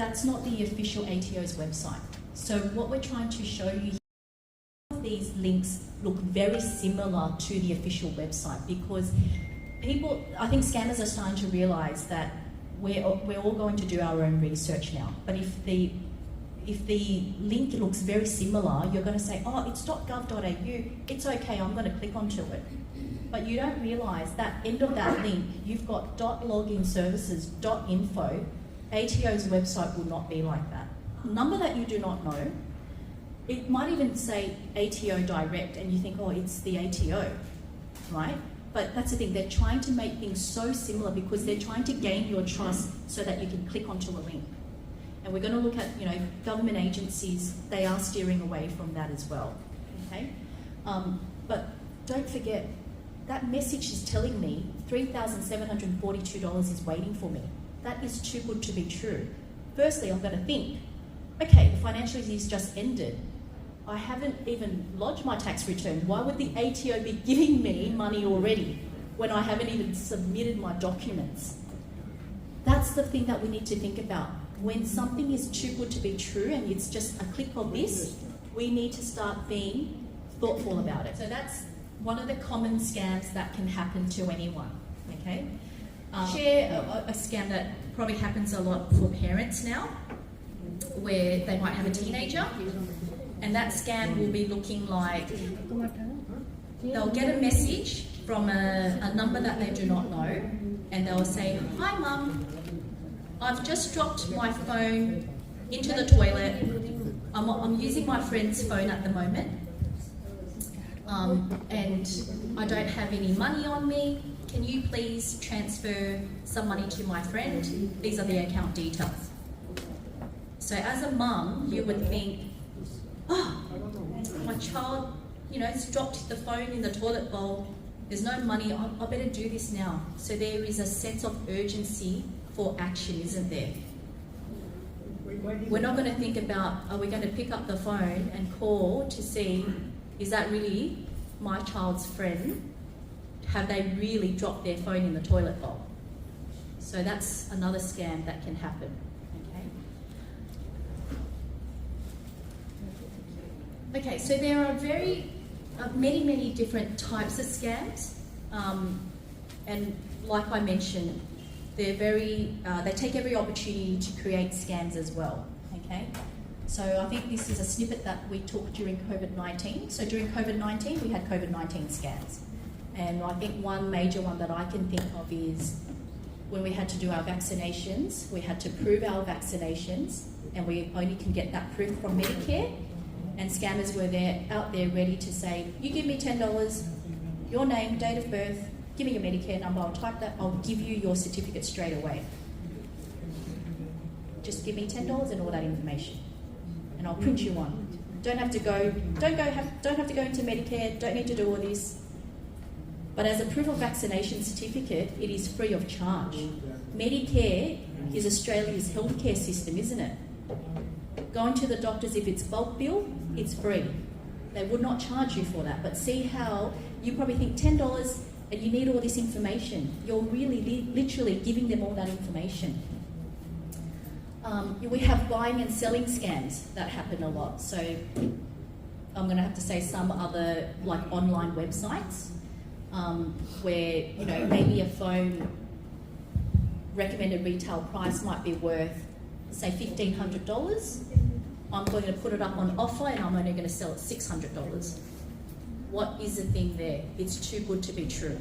that's not the official ATO's website. So what we're trying to show you here, these links look very similar to the official website, because people, I think scammers are starting to realise that we're all going to do our own research now. But if the link looks very similar, you're going to say, oh, it's .gov.au, it's okay, I'm going to click onto it. But you don't realise that end of that link, you've got .loginservices.info. ATO's website will not be like that. Number that you do not know, it might even say ATO direct and you think, oh, it's the ATO, right? But that's the thing, they're trying to make things so similar because they're trying to gain your trust so that you can click onto a link. And we're going to look at, government agencies, they are steering away from that as well, okay? But don't forget, that message is telling me $3,742 is waiting for me. That is too good to be true. Firstly, I'm going to think, okay, the financial year's just ended. I haven't even lodged my tax return. Why would the ATO be giving me money already when I haven't even submitted my documents? That's the thing that we need to think about. When something is too good to be true and it's just a click of this, we need to start being thoughtful about it. So that's one of the common scams that can happen to anyone, okay? Share a scam that probably happens a lot for parents now, where they might have a teenager, and that scam will be looking like, they'll get a message from a number that they do not know, and they'll say, hi mum, I've just dropped my phone into the toilet. I'm using my friend's phone at the moment, and I don't have any money on me. Can you please transfer some money to my friend? These are the account details. So as a mum, you would think, oh, my child, has dropped the phone in the toilet bowl. There's no money, I better do this now. So there is a sense of urgency for action, isn't there? We're not going to think about, are we going to pick up the phone and call to see, is that really my child's friend? Have they really dropped their phone in the toilet bowl? So that's another scam that can happen, okay? Okay, so there are many different types of scams, and like I mentioned, they take every opportunity to create scams as well, okay? So I think this is a snippet that we took during COVID-19. So during COVID-19, we had COVID-19 scams. And I think one major one that I can think of is when we had to do our vaccinations, we had to prove our vaccinations, and we only can get that proof from Medicare. And scammers were out there ready to say, you give me $10, your name, date of birth, give me your Medicare number, I'll type that, I'll give you your certificate straight away. Just give me $10 and all that information, and I'll print you one. Don't have to go into Medicare, don't need to do all this. But as a proof of vaccination certificate, it is free of charge. Medicare is Australia's healthcare system, isn't it? Going to the doctors, if it's bulk bill, it's free. They would not charge you for that. But see how you probably think $10 and you need all this information. You're really literally giving them all that information. We have buying and selling scams that happen a lot. So I'm going to have to say some other like online websites where maybe a phone recommended retail price might be worth, say, $1,500. I'm going to put it up on offer and I'm only going to sell it $600. What is the thing there? It's too good to be true.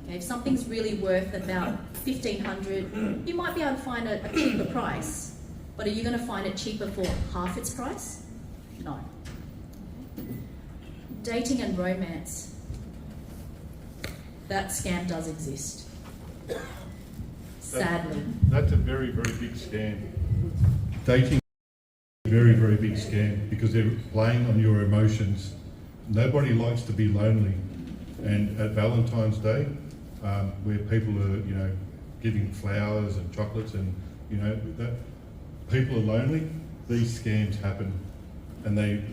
Okay, if something's really worth about $1,500, you might be able to find a cheaper price, but are you going to find it cheaper for half its price? No. Dating and romance. That scam does exist. Sadly. That's a very, very big scam. Dating is a very, very big scam because they're playing on your emotions. Nobody likes to be lonely. And at Valentine's Day, where people are, giving flowers and chocolates and, that people are lonely, these scams happen. And they're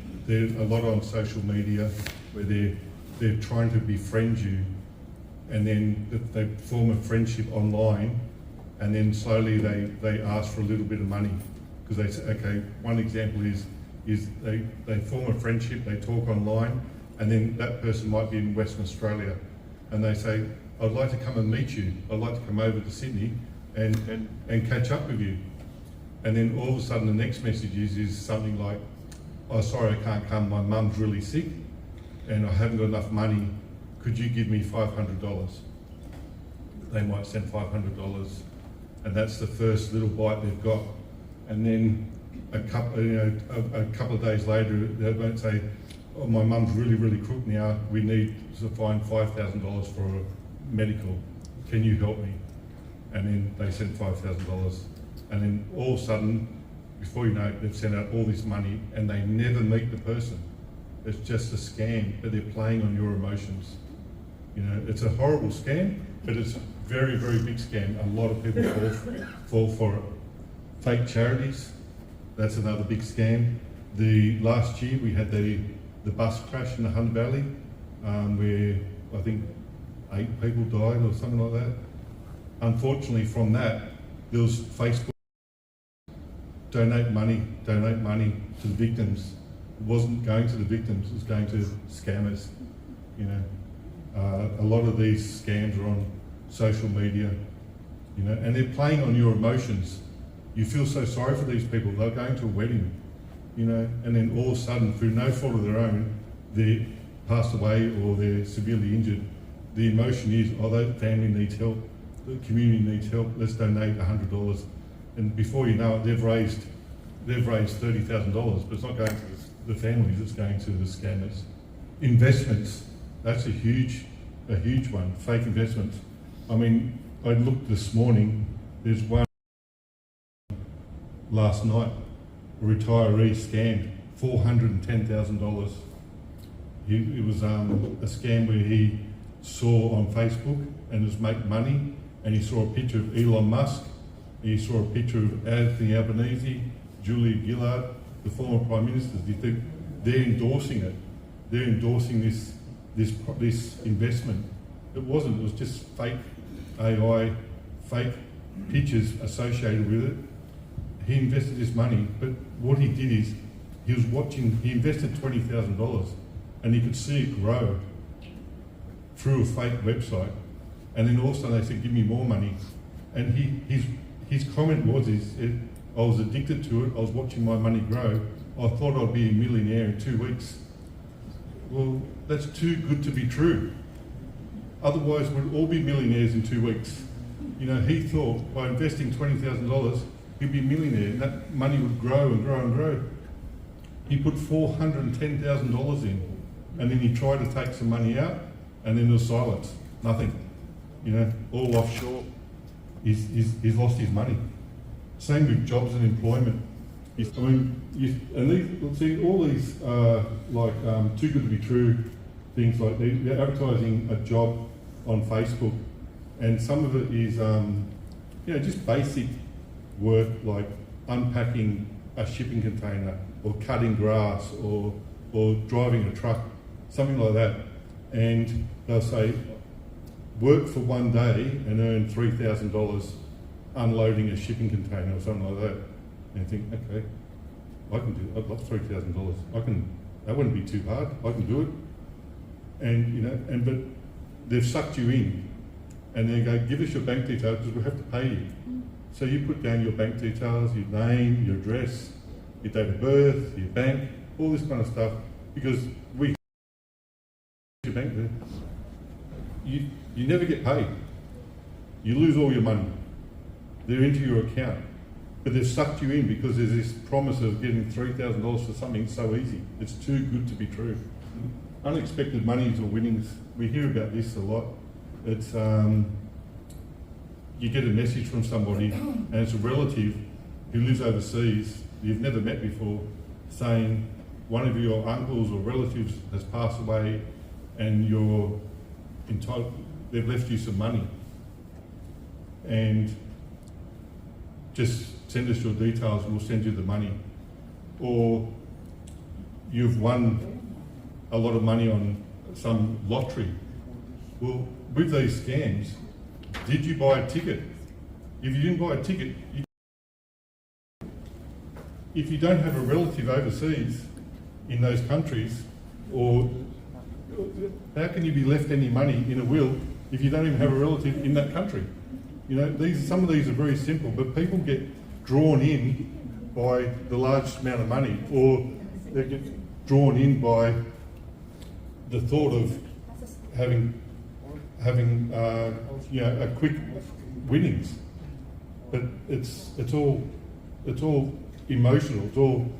a lot on social media where they're trying to befriend you, and then they form a friendship online, and then slowly they ask for a little bit of money. because they say, okay, one example is they form a friendship, they talk online, and then that person might be in Western Australia, and they say, I'd like to come and meet you, I'd like to come over to Sydney and catch up with you. And then all of a sudden the next message is something like, oh sorry I can't come, my mum's really sick and I haven't got enough money, could you give me $500? They might send $500 and that's the first little bite they've got. And then a couple of days later they won't say, oh my mum's really crook now, we need to find $5,000 for a medical, can you help me? And then they send $5,000. And then all of a sudden, before you know it, they've sent out all this money and they never meet the person. It's just a scam, but they're playing on your emotions. You know, it's a horrible scam, but it's a very big scam. A lot of people fall for it. Fake charities, that's another big scam. Last year we had the bus crash in the Hunt Valley, where I think 8 people died or something like that. Unfortunately from that, there was Facebook, donate money to the victims. It wasn't going to the victims, it was going to scammers. You know, a lot of these scams are on social media, you know, and they're playing on your emotions. You feel so sorry for these people, they're going to a wedding, you know, and then all of a sudden, through no fault of their own, they passed away or they're severely injured. The emotion is, oh, that family needs help, the community needs help, let's donate $100. And before you know it, they've raised $30,000, but it's not going to the families, it's going to the scammers. Investments, that's a huge one, fake investments. I mean, I looked this morning, there's one last night, a retiree scammed $410,000. It was a scam where he saw on Facebook and was making money, and he saw a picture of Elon Musk, he saw a picture of Anthony Albanese, Julia Gillard, the former Prime Ministers. You think they're endorsing it? They're endorsing this investment. It wasn't, it was just fake AI, fake pictures associated with it. He invested this money, but what he did is, he invested $20,000 and he could see it grow through a fake website. And then all of a sudden they said, give me more money. And his comment was, I was addicted to it, I was watching my money grow, I thought I'd be a millionaire in 2 weeks. Well, that's too good to be true. Otherwise we'd all be millionaires in 2 weeks. You know, he thought by investing $20,000, he'd be a millionaire and that money would grow and grow and grow. He put $410,000 in and then he tried to take some money out and then there was silence, nothing. You know, all offshore. He's lost his money. Same with jobs and employment. I mean, see, all these too good to be true things, like they're advertising a job on Facebook, and some of it is, just basic work like unpacking a shipping container or cutting grass or driving a truck, something like that. And they'll say, work for 1 day and earn $3,000 unloading a shipping container or something like that. And you think, okay, I'd love $3,000. That wouldn't be too hard. I can do it. And but they've sucked you in, and they go, give us your bank details because we have to pay you. So you put down your bank details, your name, your address, your date of birth, your bank, all this kind of stuff, because your bank there. You never get paid. You lose all your money. They're into your account. But they've sucked you in because there's this promise of getting $3,000 for something so easy. It's too good to be true. Unexpected monies or winnings, we hear about this a lot. It's, you get a message from somebody and it's a relative who lives overseas, you've never met before, saying one of your uncles or relatives has passed away and you're entitled, they've left you some money. And just send us your details and we'll send you the money. Or you've won a lot of money on some lottery. Well, with these scams, did you buy a ticket? If you didn't buy a ticket, if you don't have a relative overseas in those countries, or how can you be left any money in a will if you don't even have a relative in that country? You know, some of these are very simple, but people get drawn in by the large amount of money, or they get drawn in by the thought of having you know, a quick winnings. But it's all emotional. It's all,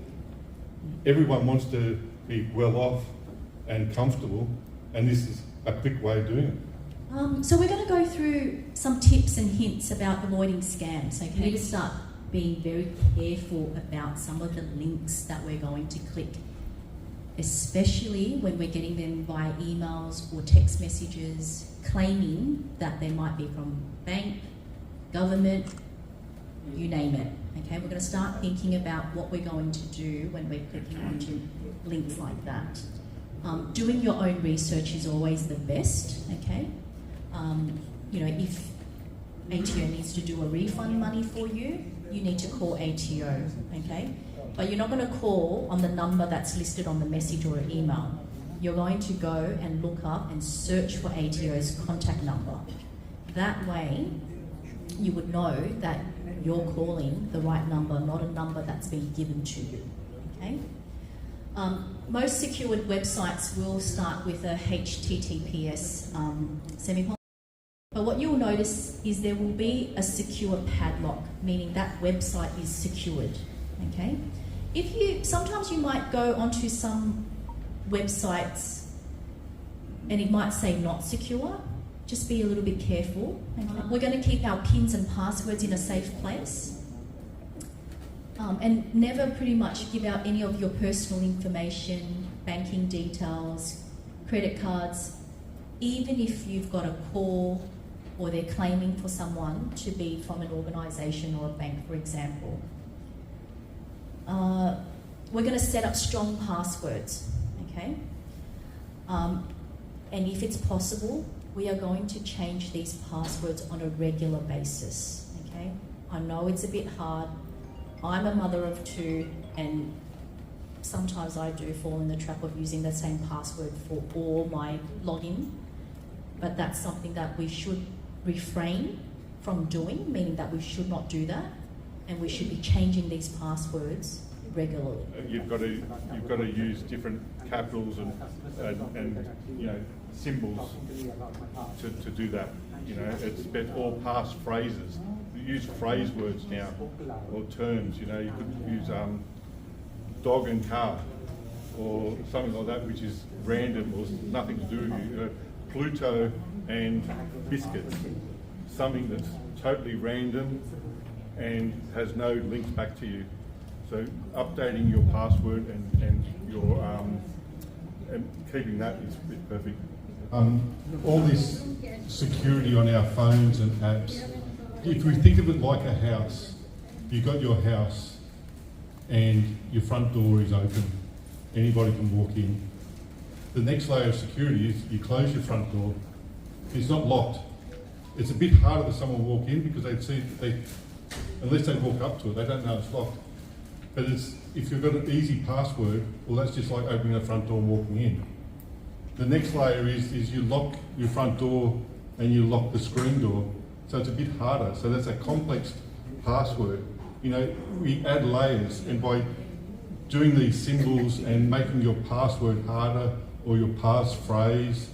everyone wants to be well off and comfortable, and this is a quick way of doing it. So we're going to go through some tips and hints about avoiding scams. Okay, we need to start being very careful about some of the links that we're going to click, especially when we're getting them via emails or text messages claiming that they might be from bank, government, you name it. Okay, we're going to start thinking about what we're going to do when we're clicking onto links like that. Doing your own research is always the best. Okay, you know, if ATO needs to do a refund money for you, you need to call ATO. Okay, but you're not going to call on the number that's listed on the message or email. You're going to go and look up and search for ATO's contact number. That way, you would know that you're calling the right number, not a number that's been given to you. Okay. Most secured websites will start with a HTTPS semicolon. But what you'll notice is there will be a secure padlock, meaning that website is secured. Okay. Sometimes you might go onto some websites and it might say not secure. Just be a little bit careful. Okay? We're going to keep our pins and passwords in a safe place. And never pretty much give out any of your personal information, banking details, credit cards, even if you've got a call or they're claiming for someone to be from an organisation or a bank, for example. We're going to set up strong passwords, okay? And if it's possible, we are going to change these passwords on a regular basis, okay? I know it's a bit hard. I'm a mother of two, and sometimes I do fall in the trap of using the same password for all my login, but that's something that we should refrain from doing, meaning that we should not do that, and we should be changing these passwords regularly. You've got to use different capitals and you know, symbols to do that. You know, it's all past phrases. You use phrase words now, or terms. You know, you could use dog and car, or something like that, which is random or nothing to do with you. You know, Pluto and biscuits, something that's totally random and has no links back to you. So updating your password and your and keeping that is perfect. All this security on our phones and apps, if we think of it like a house, you've got your house and your front door is open, anybody can walk in. The next layer of security is you close your front door, it's not locked. It's a bit harder for someone to walk in because unless they walk up to it, they don't know it's locked. But if you've got an easy password, well, that's just like opening the front door and walking in. The next layer is you lock your front door and you lock the screen door, so it's a bit harder. So that's a complex password. You know, we add layers, and by doing these symbols and making your password harder, or your passphrase,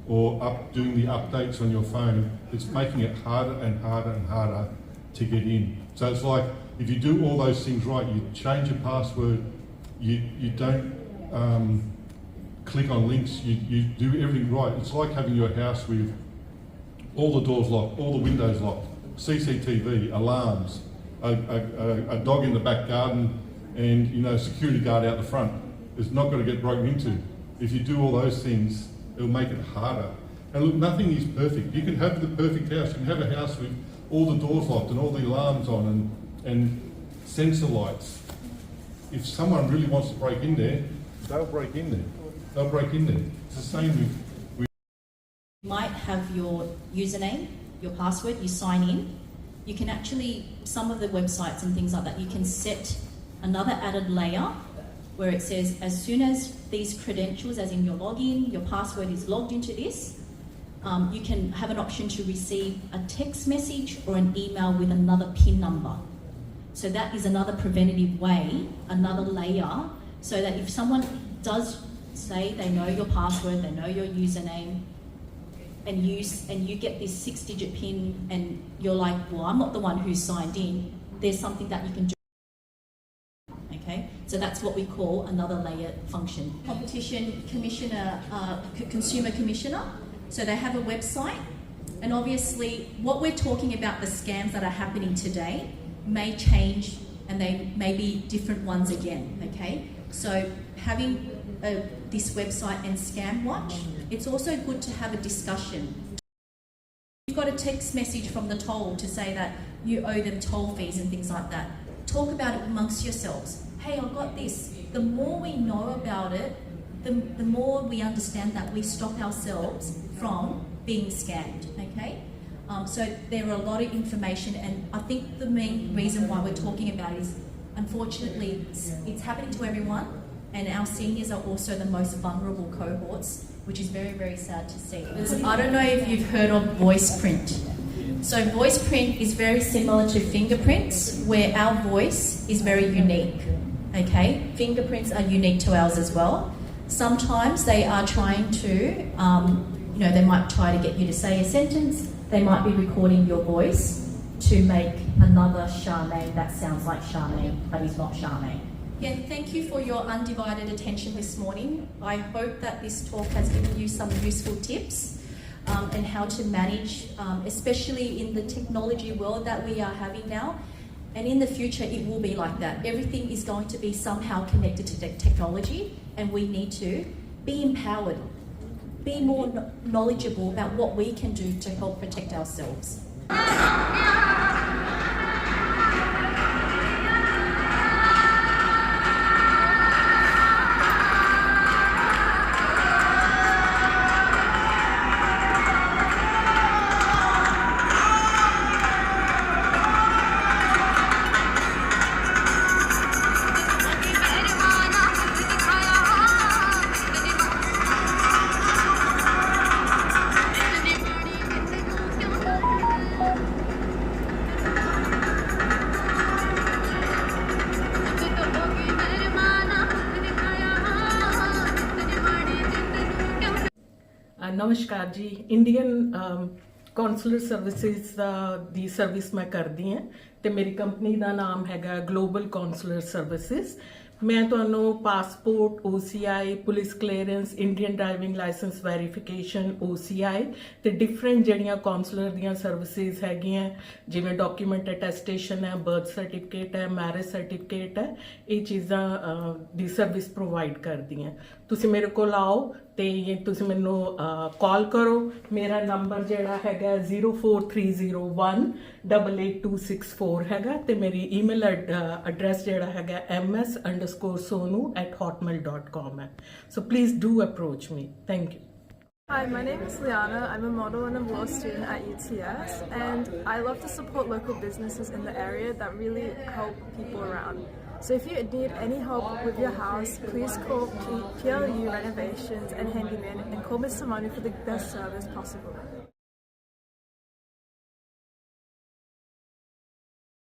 or doing the updates on your phone, it's making it harder and harder and harder to get in. So it's like, if you do all those things right, you change your password, you don't click on links, you do everything right. It's like having your house with all the doors locked, all the windows locked, CCTV, alarms, a dog in the back garden, and you know, a security guard out the front. It's not going to get broken into. If you do all those things, it'll make it harder. And look, nothing is perfect. You can have the perfect house. You can have a house with all the doors locked and all the alarms on and sensor lights. If someone really wants to break in there, they'll break in there. They'll break in there. It's the same with You might have your username, your password, you sign in. You can actually, some of the websites and things like that, you can set another added layer where it says as soon as these credentials, as in your login, your password is logged into this, you can have an option to receive a text message or an email with another PIN number. So that is another preventative way, another layer, so that if someone does say they know your password, they know your username, and you get this 6-digit PIN and you're like, well, I'm not the one who's signed in, there's something that you can do. Okay, so that's what we call another layer function. Competition Commissioner, Consumer Commissioner, so they have a website, and obviously what we're talking about, the scams that are happening today, may change and they may be different ones again, okay? So having this website and Scam Watch, it's also good to have a discussion. You've got a text message from the toll to say that you owe them toll fees and things like that. Talk about it amongst yourselves. Hey, I've got this. The more we know about it, the more we understand that we stop ourselves from being scammed, okay? So there are a lot of information, and I think the main reason why we're talking about it is, unfortunately, it's happening to everyone, and our seniors are also the most vulnerable cohorts, which is very, very sad to see. I don't know if you've heard of voice print. So voice print is very similar to fingerprints, where our voice is very unique, okay? Fingerprints are unique to ours as well. Sometimes they are trying to, they might try to get you to say a sentence. They might be recording your voice to make another Charmaine that sounds like Charmaine, but is not Charmaine. Yeah, thank you for your undivided attention this morning. I hope that this talk has given you some useful tips and how to manage, especially in the technology world that we are having now. And in the future, it will be like that. Everything is going to be somehow connected to technology, and we need to be empowered, be more knowledgeable about what we can do to help protect ourselves. नमस्कार जी Indian councillor services ਦੀ service ਮੈਂ ਕਰਦੀ ਹਾਂ ਤੇ ਮੇਰੀ company ਦਾ ਨਾਮ ਹੈਗਾ global councillor services ਮੈਂ ਤੁਹਾਨੂੰ passport OCI police clearance Indian driving licence verification OCI ਤੇ ਡਿਫਰੈਂਟ ਜਿਹੜੀਆਂ ਕੌਂਸਲਰ ਦੀਆਂ ਸਰਵਿਸਿਜ਼ ਹੈਗੀਆਂ ਜਿਵੇਂ ਡਾਕੂਮੈਂਟ ਅਟੈਸਟੇਸ਼ਨ ਹੈ ਬਰਥ ਸਰਟੀਫਿਕੇਟ ਹੈ ਮੈਰਿਜ ਸਰਟੀਫਿਕੇਟ ਹੈ ਇਹ ਚੀਜ਼ਾਂ ਦੀ ਸਰਵਿਸ ਪ੍ਰੋਵਾਈਡ ਕਰਦੀ ਹਾਂ ਤੁਸੀਂ ਮੇਰੇ ਕੋਲ ਆਓ ਤੇ ਤੁਸੀਂ ਮੈਨੂੰ ਕਾਲ ਕਰੋ ਮੇਰਾ ਨੰਬਰ ਜਿਹੜਾ ਹੈਗਾ 04301888264 ਹੈਗਾ ਤੇ ਮੇਰੀ ਈਮੇਲ ਐਡਰੈਸ ਜਿਹੜਾ ਹੈਗਾ ms_sonu@hotmail.com ਹੈ so please do approach me thank you. Hi, my name is Liana. I'm a model and a law student at UTS, and I love to support local businesses in the area that really help people around. So if you need any help with your house, please call PLU Renovations and Handyman and call Mr. Manu for the best service possible.